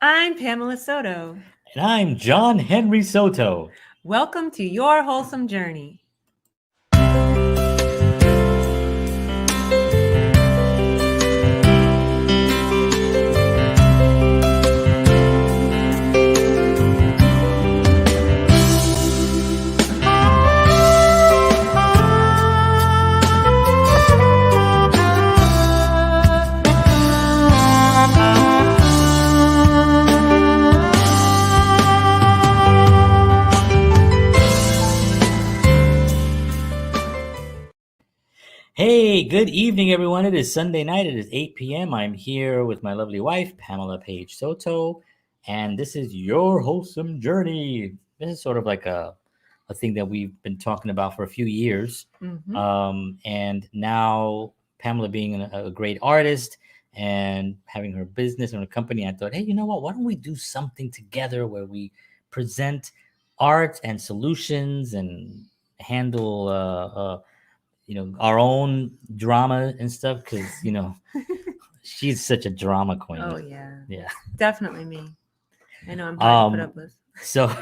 I'm Pamela Soto. And I'm John Henry Soto. Welcome to Your Wholesome Journey. Hey, good evening, everyone. It is Sunday night. It is 8 p.m. I'm here with my lovely wife, Pamela Page Soto, and this is Your Wholesome Journey. This is sort of like a thing that we've been talking about for a few years. Mm-hmm. And now, Pamela being a great artist and having her business and her company, I thought, hey, you know what? Why don't we do something together where we present art and solutions and handle our own drama and stuff because she's such a drama queen. Oh, yeah. Yeah. Definitely me. I know I'm hard to put up with. So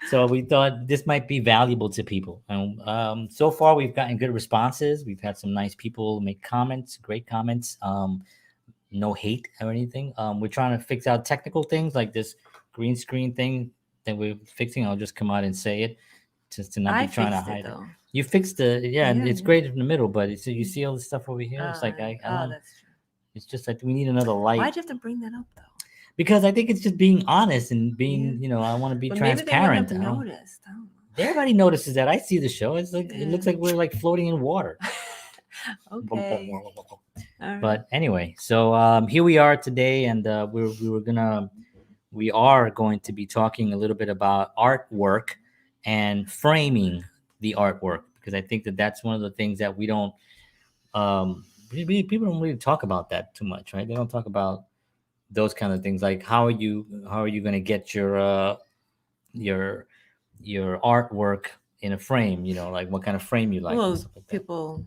so we thought this might be valuable to people, and so far we've gotten good responses. We've had some nice people make comments, great comments. No hate or anything. We're trying to fix out technical things like this green screen thing that we're fixing. I'll just come out and say it just to not be trying to hide it. You fixed and it's great in the middle, but it's, you see all this stuff over here. It's like I don't. That's true. It's just like we need another light. Why'd you have to bring that up though? Because I think it's just being honest and being, I want to be transparent. Maybe they wouldn't have noticed. Everybody notices that. I see the show. It's like it looks like we're like floating in water. Okay. But anyway, so here we are today, and we are going to be talking a little bit about artwork and framing the artwork, because I think that that's one of the things that we don't people don't really talk about that too much, right? They don't talk about those kind of things, like how are you going to get your artwork in a frame, like what kind of frame you like. Well, people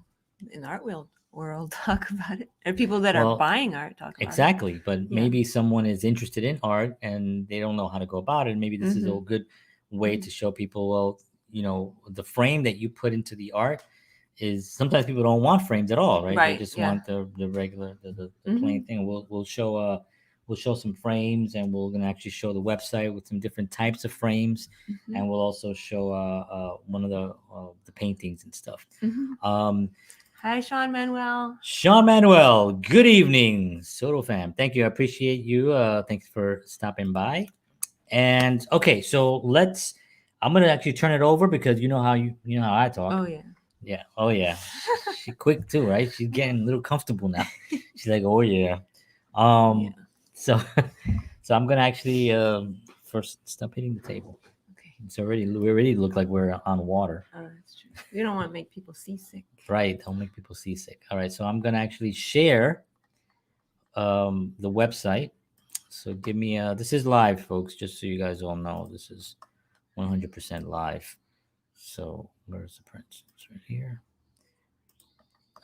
in the art world talk about it, and people that are buying art talk about exactly. it. But maybe someone is interested in art and they don't know how to go about it. Maybe this is a good way to show people, well, the frame that you put into the art is, sometimes people don't want frames at all, right? They just want the regular, the plain thing. We'll show some frames, and we're going to actually show the website with some different types of frames, and we'll also show one of the paintings and stuff. Hi, Sean Manuel. Sean Manuel, good evening, Soto fam. Thank you. I appreciate you. Thanks for stopping by. And okay, so I'm gonna actually turn it over, because you know how I talk. Oh yeah. Yeah. Oh yeah. She's quick too, right? She's getting a little comfortable now. She's like, oh yeah. So I'm gonna actually first stop hitting the table. Okay. We already look like we're on water. Oh, that's true. We don't want to make people seasick. Right. Don't make people seasick. All right. So I'm gonna actually share the website. So give me this is live, folks, just so you guys all know. This is 100% live. So where's the print? It's right here.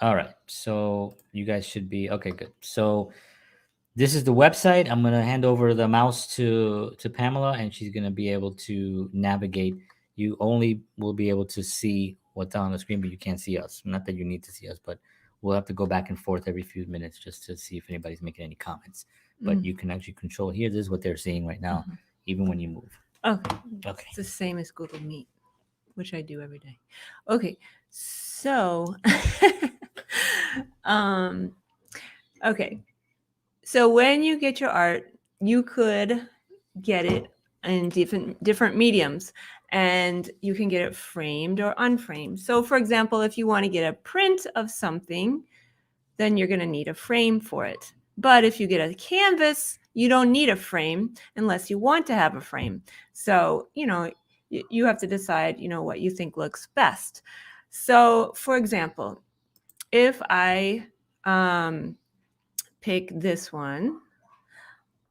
All right. So you guys should be okay. Good. So this is the website. I'm gonna hand over the mouse to Pamela, and she's gonna be able to navigate. You only will be able to see what's on the screen, but you can't see us. Not that you need to see us, but we'll have to go back and forth every few minutes just to see if anybody's making any comments. But you can actually control here. This is what they're seeing right now, even when you move. Okay. It's the same as Google Meet, which I do every day. Okay. So, okay. So when you get your art, you could get it in different mediums, and you can get it framed or unframed. So for example, if you want to get a print of something, then you're going to need a frame for it. But if you get a canvas, you don't need a frame unless you want to have a frame. So, you have to decide, what you think looks best. So for example, if I pick this one,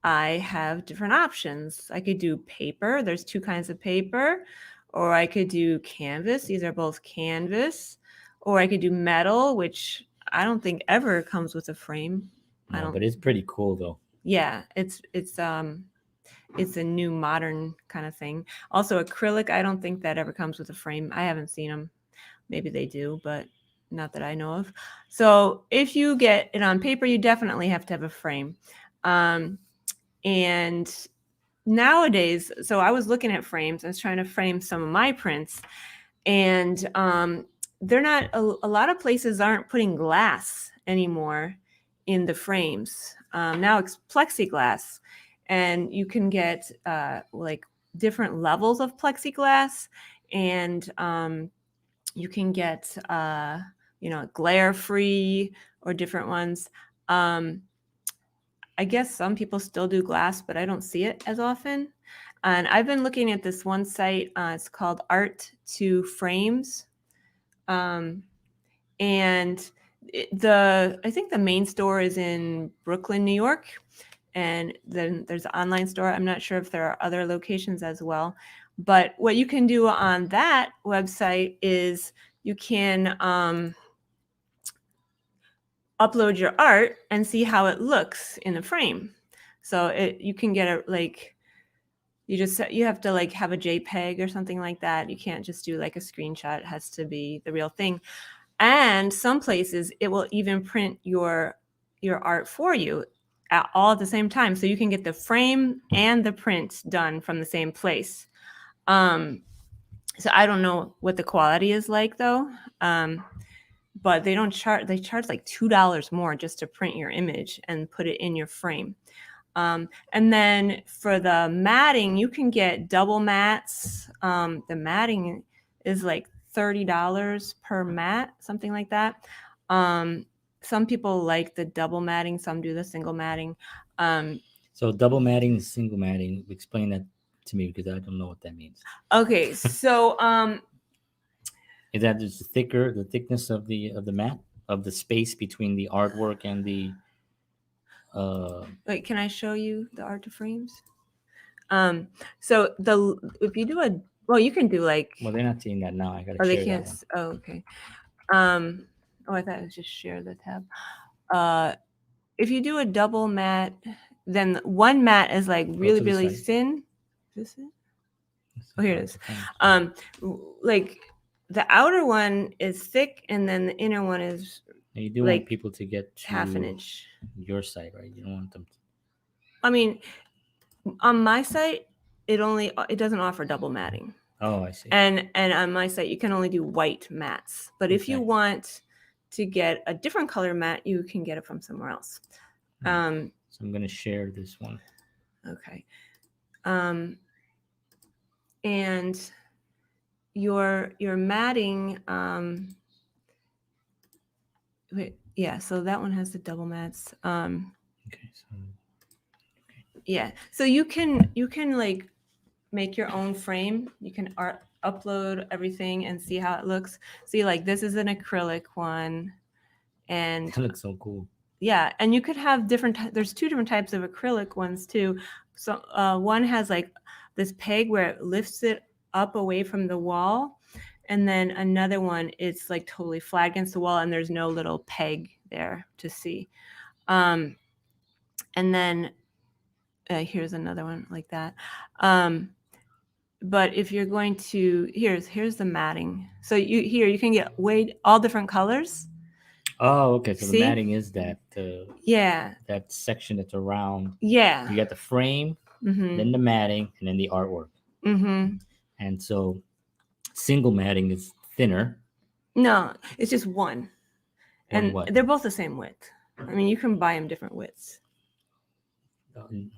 I have different options. I could do paper. There's two kinds of paper. Or I could do canvas. These are both canvas. Or I could do metal, which I don't think ever comes with a frame. No, but it's pretty cool though. Yeah, it's a new modern kind of thing. Also, acrylic, I don't think that ever comes with a frame. I haven't seen them. Maybe they do, but not that I know of. So if you get it on paper, you definitely have to have a frame. And nowadays, so I was looking at frames. I was trying to frame some of my prints, and they're not. A lot of places aren't putting glass anymore in the frames. Now it's plexiglass, and you can get like different levels of plexiglass, and you can get glare free or different ones. I guess some people still do glass, but I don't see it as often. And I've been looking at this one site. It's called Art to Frames, um, and I think the main store is in Brooklyn, New York, and then there's an online store. I'm not sure if there are other locations as well. But what you can do on that website is you can upload your art and see how it looks in the frame. So you can get it like you have to like have a JPEG or something like that. You can't just do like a screenshot. It has to be the real thing. And some places it will even print your art for you all at the same time. So you can get the frame and the print done from the same place. So I don't know what the quality is like though. But they charge like $2 more just to print your image and put it in your frame. And then for the matting, you can get double mats. The matting is like $30 per mat, something like that. Some people like the double matting, some do the single matting. So double matting, single matting. Explain that to me because I don't know what that means. Okay, so Is that just the thickness of the mat, of the space between the artwork and the wait, can I show you the art to frames? So if you do you can do like. Well, they're not seeing that now. I gotta Oh, they share can't. that one. Oh, okay. I thought it was just share the tab. If you do a double mat, then one mat is like really, really thin. Is this it? Oh, here it is. Like the outer one is thick, and then the inner one is. Now you do want people to get to half an inch. Your site, right? You don't want them to. I mean, on my site, it doesn't offer double matting. Oh, I see. And on my site, you can only do white mats. But if you want to get a different color mat, you can get it from somewhere else. So I'm going to share this one. Okay. And your matting, so that one has the double mats. Okay. Yeah. So you can like make your own frame. You can upload everything and see how it looks. See, like this is an acrylic one, and that looks so cool. Yeah, and you could have there's two different types of acrylic ones too. So one has like this peg where it lifts it up away from the wall, and then another one it's like totally flat against the wall, and there's no little peg there to see. And then here's another one like that. But if you're going to here's the matting. So you can get all different colors. Oh, okay. So the matting is that that section that's around. Yeah. You got the frame, then the matting, and then the artwork. And so single matting is thinner. No, it's just one. And what? They're both the same width. I mean, you can buy them different widths. You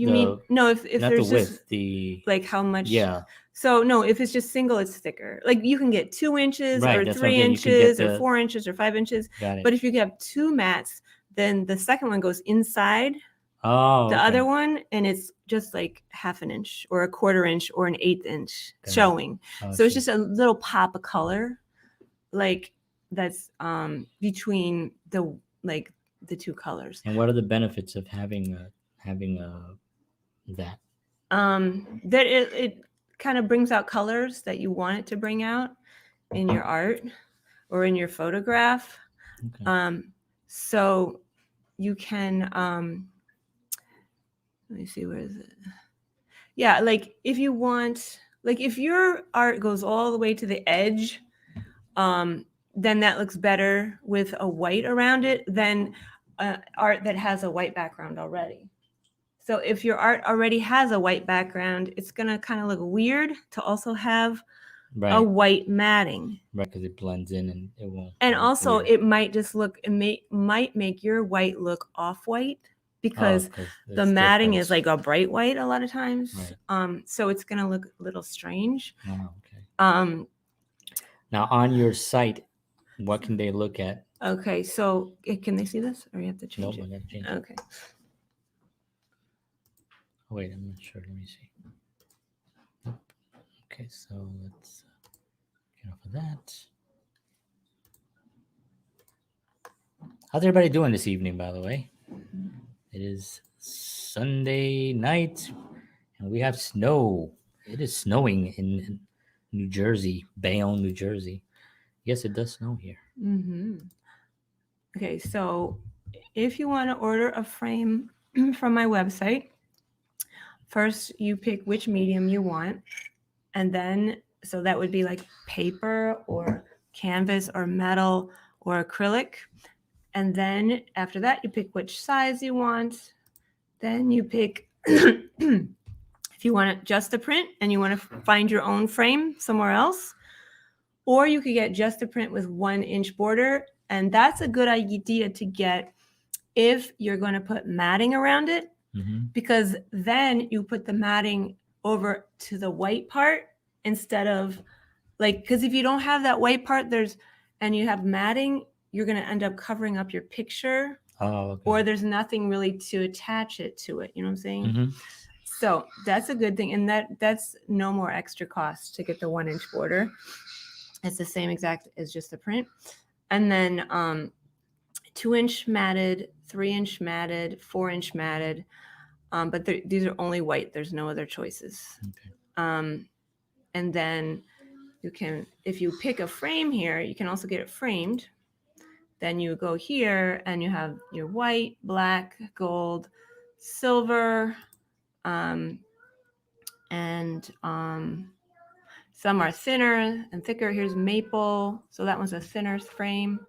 mean no? If not there's the width, just the like how much? Yeah. So no, if it's just single, it's thicker. Like you can get 2 inches right, or 3 inches or 4 inches or 5 inches. Got it. But if you have 2 mats, then the second one goes inside the other one, and it's just like half an inch or a 1/4 inch or an 1/8 inch showing. So it's just a little pop of color, like that's between the two colors. And what are the benefits of having that? That it kind of brings out colors that you want it to bring out in your art or in your photograph. Okay. So you can Let me see, where is it? Yeah, like if you want, like if your art goes all the way to the edge, then that looks better with a white around it than art that has a white background already. So if your art already has a white background, it's gonna kind of look weird to also have a Right. white matting. Right, because it blends in and it won't And look also weird. it might just look, might make your white look off-white Oh, because because the it's matting different. is like a bright white a lot of times. Right. So it's gonna look a little strange. Oh, okay. Um, Now on your site, what can they look at? okay, so can they see this, or you have to change Nope, I it? gotta change it. Okay. Oh, wait, I'm not sure. Let me see. Nope. Okay, so let's get off of that. How's everybody doing this evening, by the way? It is Sunday night, and we have snow. It is snowing in New Jersey, Bayonne, New Jersey. Yes, it does snow here. Mm-hmm. Okay, so if you want to order a frame from my website, first you pick which medium you want, and then so that would be like paper or canvas or metal or acrylic. And then after that, you pick which size you want. Then you pick if you want it just a print and you want to find your own frame somewhere else, or you could get just a print with 1-inch border. And that's a good idea to get if you're going to put matting around it, because then you put the matting over to the white part instead of like, because if you don't have that white part, and you have matting, you're going to end up covering up your picture. Oh, okay. Or there's nothing really to attach it to it. You know what I'm saying? Mm-hmm. So that's a good thing. And that's no more extra cost to get the 1-inch border. It's the same exact as just the print. And then 2-inch matted, 3-inch matted, 4-inch matted. But these are only white. There's no other choices. Okay. And then you can, if you pick a frame here, you can also get it framed. Then you go here and you have your white, black, gold, silver, and some are thinner and thicker. Here's maple. So that one's a thinner frame.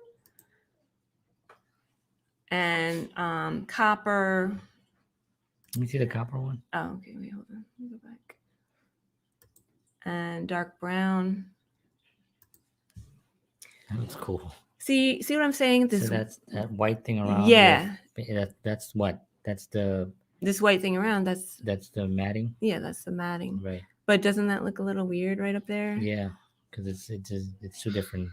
And copper. Let me see the copper one. Oh, okay. Wait, hold on. Let me go back. And dark brown. That looks cool. See what I'm saying? So that's that white thing around. Yeah. That's what? That's the. This white thing around. That's the matting. Yeah, that's the matting. Right. But doesn't that look a little weird right up there? Yeah, because it's two different.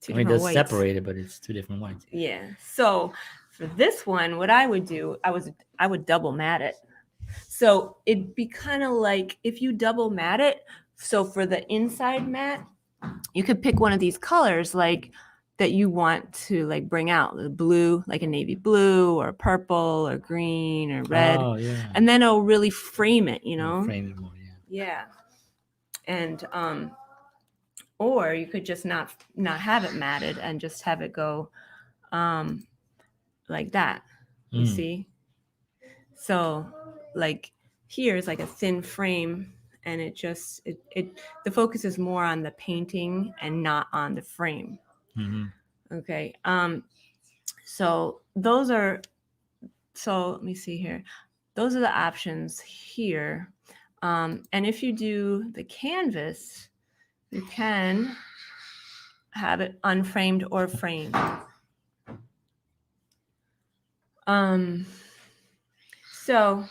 Two I mean, different it's whites. separated, but it's two different whites. Yeah. So for this one, what I would do, I would double mat it. So it'd be kind of like if you double mat it. So for the inside mat, you could pick one of these colors like that you want to like bring out, the blue, like a navy blue or purple or green or red. Oh yeah. And then it'll really frame it, you know? Frame it more, yeah. Yeah. And or you could just not have it matted and just have it go like that. You see? So like here is like a thin frame, and it just the focus is more on the painting and not on the frame. Okay. So those are, so let me see here. Those are the options here. And if you do the canvas, you can have it unframed or framed. So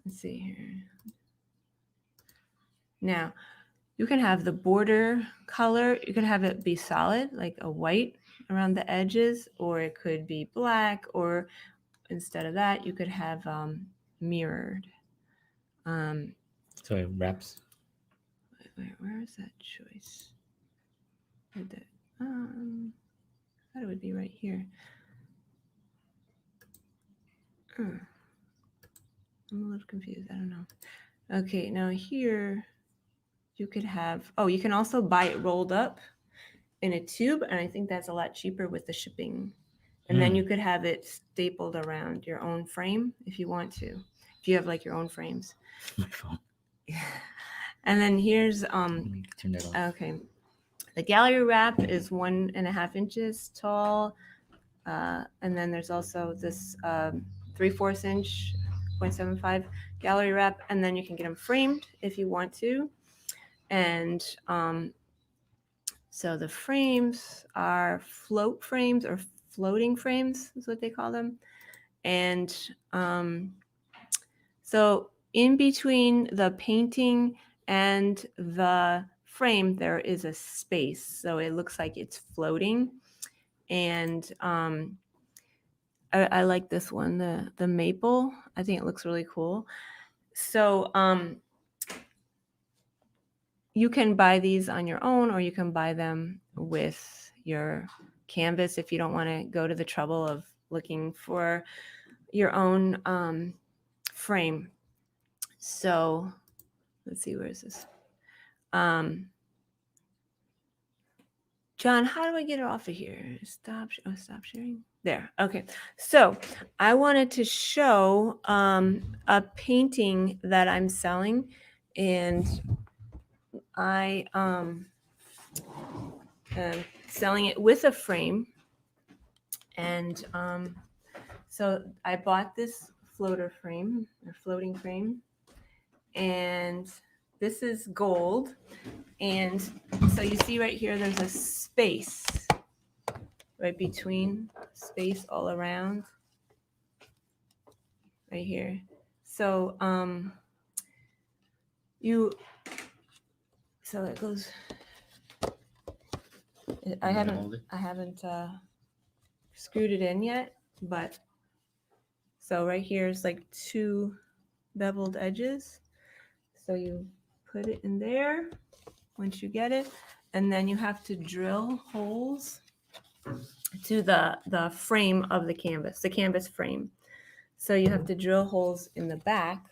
let's see here. Now you can have the border color. You could have it be solid, like a white around the edges, or it could be black, or instead of that, you could have mirrored. So it wraps. Where is that choice? I thought it would be right here. I'm a little confused. I don't know. Okay, now here you could have, you can also buy it rolled up in a tube, and I think that's a lot cheaper with the shipping And then you could have it stapled around your own frame if you want to, if you have like your own frames. My phone. And then here's Let me turn that off. okay, the gallery wrap is 1.5 inches tall, and then there's also this 3/4 inch 0.75 gallery wrap, and then you can get them framed if you want to. And so the frames are float frames, or floating frames is what they call them. And so in between the painting and the frame, there is a space. So it looks like it's floating. And I like this one, the maple. I think it looks really cool. So you can buy these on your own, or you can buy them with your canvas if you don't want to go to the trouble of looking for your own frame. So let's see, where is this? John, how do I get it off of here? Stop sharing. There. Okay. So I wanted to show a painting that I'm selling, and I am selling it with a frame. And so I bought this floating frame, and this is gold. And so you see right here, there's a space right between, space all around right here. So so it goes, I haven't screwed it in yet, but so right here is like 2 beveled edges. So you put it in there once you get it, and then you have to drill holes to the frame of the canvas frame. So you have to drill holes in the back.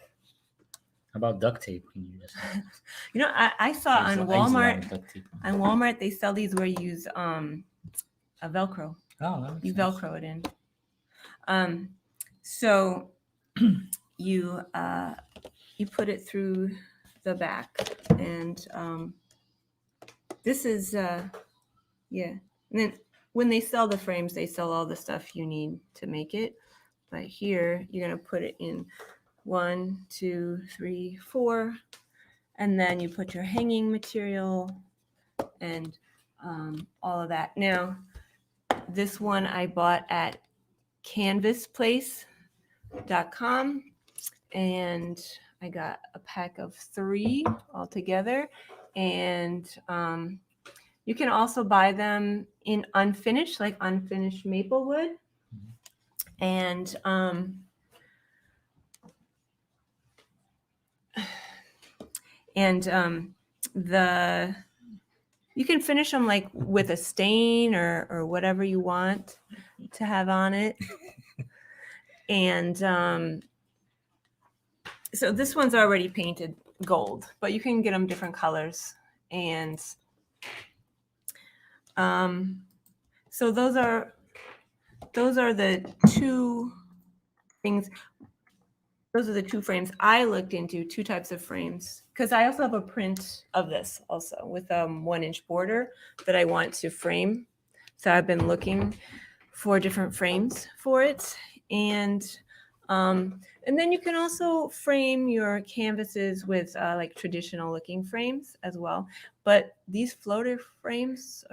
How about duct tape? Can you just You know, I saw on Walmart they sell these where you use a Velcro. Oh, that makes You sense. Velcro it in. So you put it through the back, and this is yeah. And then when they sell the frames, they sell all the stuff you need to make it. But here you're gonna put it in 1, 2, 3, 4, and then you put your hanging material and all of that. Now, this one I bought at canvasplace.com, and I got a pack of 3 altogether. And you can also buy them in unfinished, like unfinished maple wood. And you can finish them like with a stain or whatever you want to have on it. And so this one's already painted gold, but you can get them different colors. And so those are the 2 things. Those are the 2 frames I looked into, 2 types of frames, because I also have a print of this also with 1-inch border that I want to frame. So I've been looking for different frames for it. And then you can also frame your canvases with like traditional looking frames as well. But these floating frames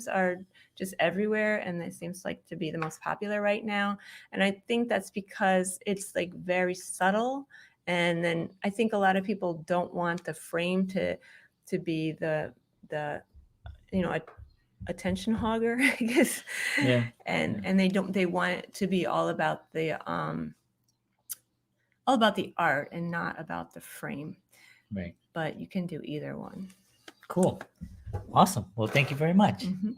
are just everywhere, and it seems like to be the most popular right now. And I think that's because it's like very subtle. And then I think a lot of people don't want the frame to be the attention hogger, I guess. Yeah. And they want it to be all about the art and not about the frame. Right. But you can do either one. Cool. Awesome. Well, thank you very much. Mm-hmm.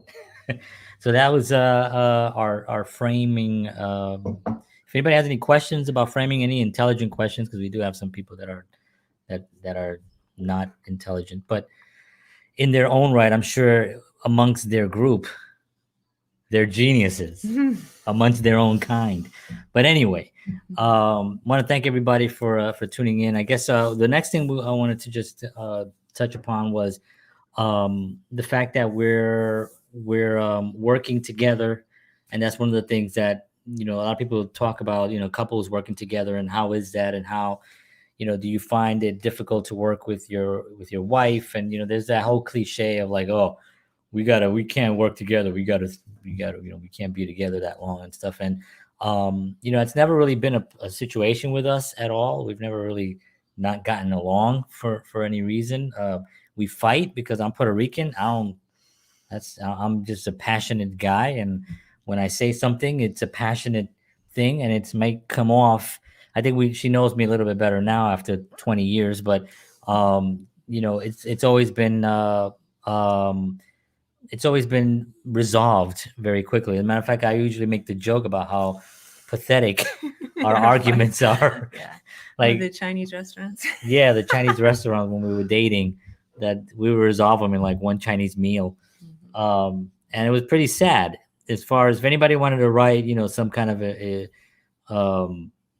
So that was our framing. If anybody has any questions about framing, any intelligent questions, because we do have some people that are not intelligent, but in their own right, I'm sure amongst their group, They're geniuses amongst their own kind. But anyway, want to thank everybody for tuning in. I guess the next thing I wanted to just touch upon was the fact that we're working together, and that's one of the things that a lot of people talk about. Couples working together, and how is that, and how do you find it difficult to work with your wife? And there's that whole cliche of like, oh, we can't work together, we gotta we can't be together that long and stuff. And it's never really been a situation with us at all. We've never really not gotten along for any reason. We fight because I'm Puerto Rican. I'm just a passionate guy, and when I say something, it's a passionate thing, and it's might come off. I think we she knows me a little bit better now after 20 years, but it's always been resolved very quickly. As a matter of fact, I usually make the joke about how pathetic our arguments are. Yeah. Like the Chinese restaurants. Yeah, the Chinese restaurant when we were dating, that we would resolve them in like one Chinese meal. And it was pretty sad. As far as if anybody wanted to write, some kind of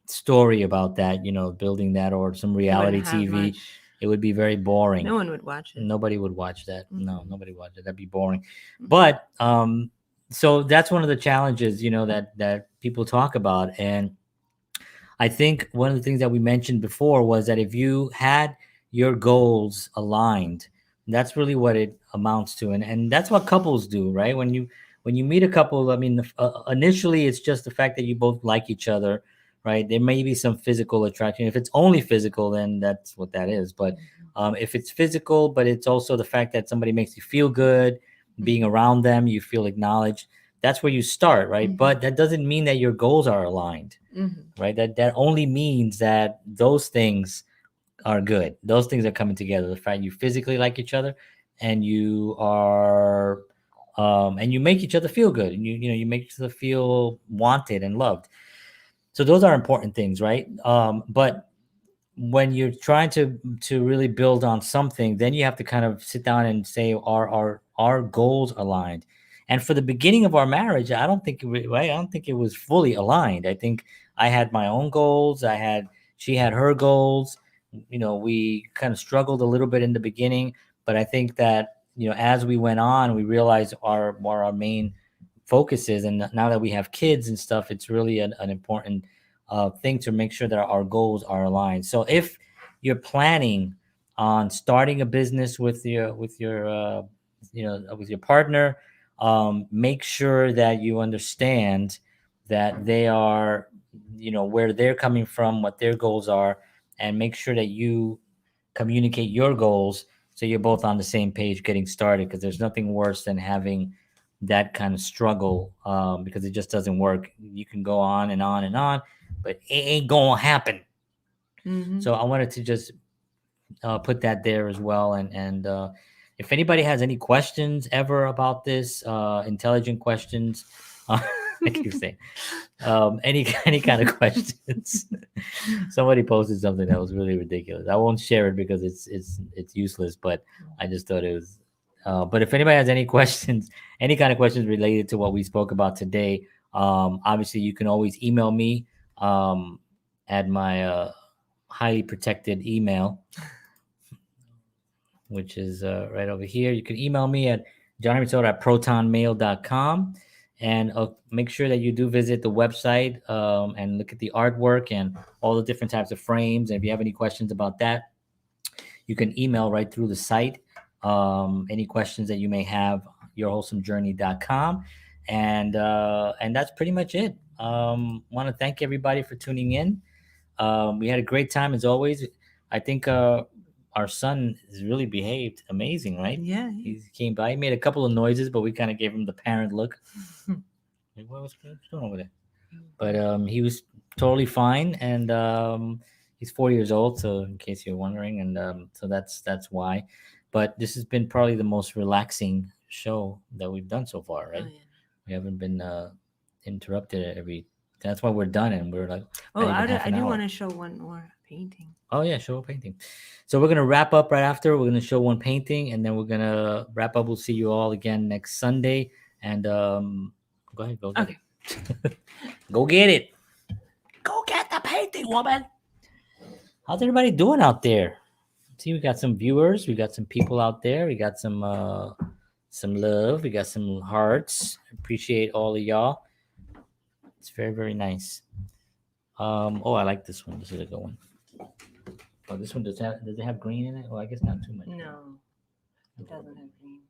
story about that, building that, or some reality TV, it would be very boring. No one would watch it. Nobody would watch that. No, nobody would watch it. That'd be boring. But so that's one of the challenges, that people talk about. And I think one of the things that we mentioned before was that if you had your goals aligned, that's really what it amounts to. And that's what couples do, right? When you meet a couple, I mean, initially it's just the fact that you both like each other, right? There may be some physical attraction. If it's only physical, then that's what that is. But if it's physical, but it's also the fact that somebody makes you feel good, being around them, you feel acknowledged, that's where you start, right? But that doesn't mean that your goals are aligned, right? That only means that those things are good. Those things are coming together. The fact you physically like each other, and you are, and you make each other feel good, and you make each other feel wanted and loved. So those are important things, right? But when you're trying to really build on something, then you have to kind of sit down and say, are our goals aligned? And for the beginning of our marriage, I don't think right. I don't think it was fully aligned. I think I had my own goals. She had her goals. We kind of struggled a little bit in the beginning, but I think that as we went on, we realized our main focus is, and now that we have kids and stuff, it's really an important thing to make sure that our goals are aligned. So if you're planning on starting a business with your with your partner, make sure that you understand that they are where they're coming from, what their goals are, and make sure that you communicate your goals so you're both on the same page getting started, because there's nothing worse than having that kind of struggle, because it just doesn't work. You can go on and on and on, but it ain't gonna happen. So I wanted to just put that there as well. And if anybody has any questions ever about this, intelligent questions, I keep saying, any kind of questions. Somebody posted something that was really ridiculous. I won't share it because it's useless, but I just thought it was. But if anybody has any questions, any kind of questions related to what we spoke about today, obviously you can always email me at my highly protected email, which is right over here. You can email me at johnnyrisoda@protonmail.com. And make sure that you do visit the website and look at the artwork and all the different types of frames. And if you have any questions about that, you can email right through the site. Any questions that you may have, yourwholesomejourney.com. And that's pretty much it. Want to thank everybody for tuning in. We had a great time as always. I think our son has really behaved amazing, right? Yeah. He came by, he made a couple of noises, but we kind of gave him the parent look. Like, what's going on over there? But he was totally fine, and he's 4 years old. So, in case you're wondering, and so that's why. But this has been probably the most relaxing show that we've done so far, right? Oh, yeah. We haven't been interrupted every. That's why we're done, and we're like. Oh, I do want to show one more painting. Oh yeah, show a painting. So we're gonna wrap up right after. We're gonna show one painting, and then we're gonna wrap up. We'll see you all again next Sunday, and Go ahead. Go get Okay. it. Go get it. Go get the painting, woman. How's everybody doing out there? See, we got some viewers. We got some people out there. We got some love. We got some hearts. Appreciate all of y'all. It's very, very nice. Oh, I like this one. This is a good one. Oh, this one does it have green in it? Well, I guess not too much. No, it doesn't have green.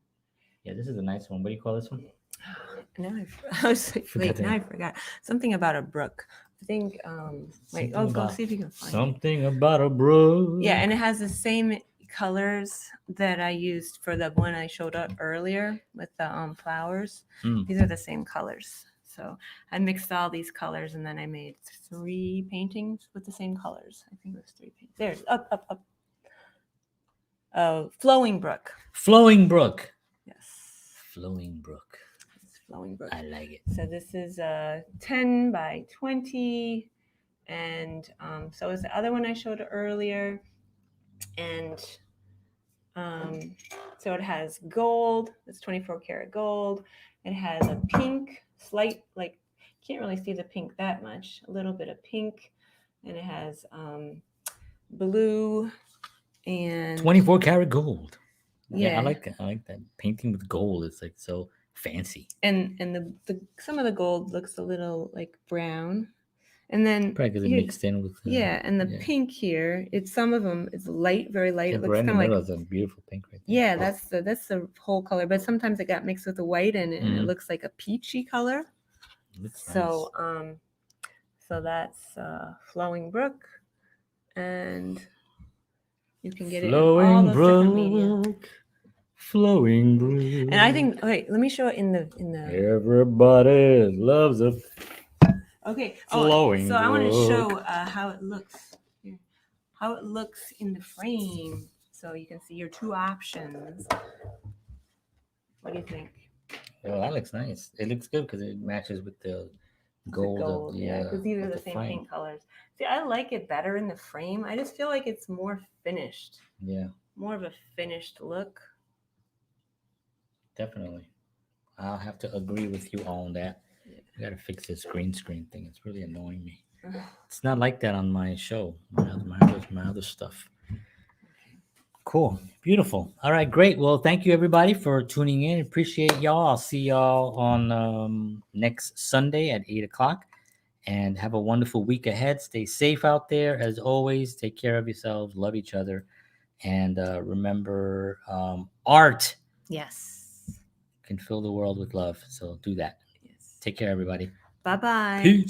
Yeah, this is a nice one. What do you call this one? Now I was like, Forgot wait, the now I name. forgot something about a brook. I think wait, Something go about- see if you can find it. Something about a brook. Yeah, and it has the same colors that I used for the one I showed up earlier with the flowers. Mm. These are the same colors. So I mixed all these colors and then I made 3 paintings with the same colors. I think it was 3 paintings. There's up. Oh, Flowing Brook. Flowing brook. Yes, Flowing brook. it's Flowing Brook. I like it. So this is 10 by 20. And so is the other one I showed earlier. And so it has gold. It's 24 karat gold. It has a pink, slight, like, can't really see the pink that much. A little bit of pink. And it has blue and 24 karat gold. Yeah, Yeah. I like that. I like that. Painting with gold is like so fancy. and the some of the gold looks a little like brown. And then Probably because it here- mixed in with yeah, and the yeah. pink here, it's some of them, it's light, very light. Yeah, It looks right in the kind of middle like, is a beautiful pink right there. yeah, that's the whole color. But sometimes it got mixed with the white and it Mhm. looks like a peachy color. Looks So so that's Flowing Brook, and you can get it in all Flowing those different media. brook. Flowing brook. And I think, okay, let me show it in the Everybody loves a okay. flowing So I want to brook. show how it looks here, how it looks in the frame, so you can see your 2 options. What do you think? Oh, that looks nice. It looks good because it matches with the gold, of the yeah, because these are of the same frame. paint colors. See, I like it better in the frame. I just feel like it's more finished, Yeah, more of a finished look. definitely. I'll have to agree with you on that. I gotta fix this green screen thing. It's really annoying me. It's not like that on my show. My other stuff. Cool. Beautiful. All right, great. Well, thank you everybody for tuning in. Appreciate y'all. I'll see y'all on next Sunday at 8:00. And have a wonderful week ahead. Stay safe out there. As always, take care of yourselves. Love each other. And remember, art Yes. can fill the world with love. So do that. Yes. Take care, everybody. Bye-bye. Peace.